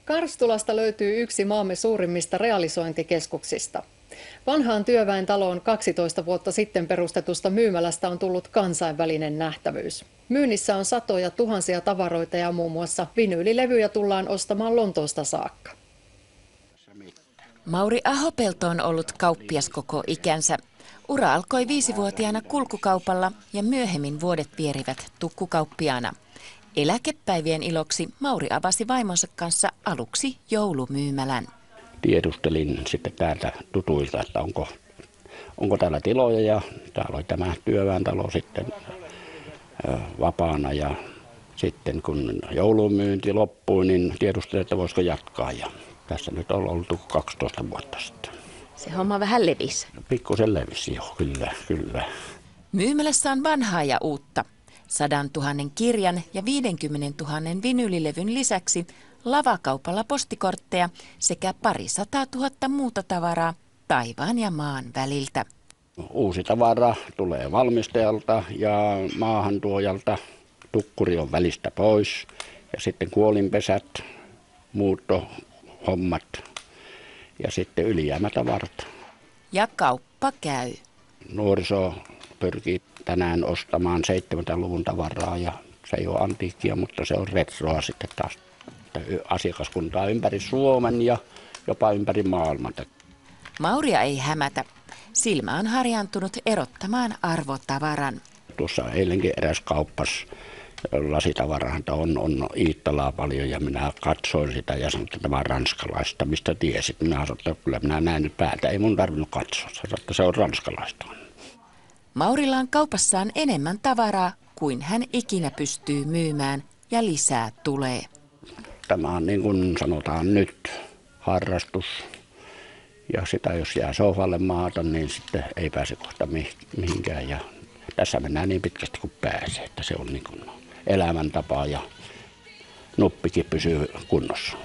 Karstulasta löytyy yksi maamme suurimmista realisointikeskuksista. Vanhaan työväen taloon 12 vuotta sitten perustetusta myymälästä on tullut kansainvälinen nähtävyys. Myynnissä on satoja tuhansia tavaroita ja muun muassa vinyylilevyjä tullaan ostamaan Lontoosta saakka. Mauri Ahopelto on ollut kauppias koko ikänsä. Ura alkoi 5-vuotiaana kulkukaupalla ja myöhemmin vuodet vierivät tukkukauppiaana. Eläkepäivien iloksi Mauri avasi vaimonsa kanssa aluksi joulumyymälän. Tiedustelin sitten täältä tutuilta, että onko täällä tiloja, ja täällä oli tämä työväentalo sitten vapaana, ja sitten kun joulumyynti loppui, niin tiedustelin, että voisiko jatkaa, ja tässä nyt on oltu 12 vuotta sitten. Se homma vähän levisi. Pikkusen levisi, joo, kyllä. Myymälässä on vanhaa ja uutta. 100 000 kirjan ja 50 000 vinyylilevyn lisäksi lavakaupalla postikortteja sekä 200 000 muuta tavaraa taivaan ja maan väliltä. Uusi tavara tulee valmistajalta ja maahantuojalta. Tukkuri on välistä pois ja sitten kuolinpesät, muuttohommat ja sitten ylijäämätavarat. Ja kauppa käy. Nuoriso pyrkii tänään ostamaan 70-luvun tavaraa, ja se ei ole antiikkia, mutta se on retroa sitten taas. Asiakaskuntaa ympäri Suomen ja jopa ympäri maailman. Mauria ei hämätä. Silmä on harjaantunut erottamaan arvotavaran. Tuossa eilenkin eräs kauppas lasitavaraanta on Iittalaa paljon, ja minä katsoin sitä ja sanoin, että tämä on ranskalaista. Mistä tiesit? Minä sanoin, että kyllä minä näen nyt päätä. Ei mun tarvinnut katsoa. Sanoin, että se on ranskalaista. Maurilla on kaupassaan enemmän tavaraa kuin hän ikinä pystyy myymään, ja lisää tulee. Tämä on niin kuin sanotaan nyt harrastus, ja sitä jos jää sohvalle maata, niin sitten ei pääse kohta mihinkään. Ja tässä mennään niin pitkästi kuin pääsee, että se on niin kuin elämäntapa ja nuppikin pysyy kunnossa.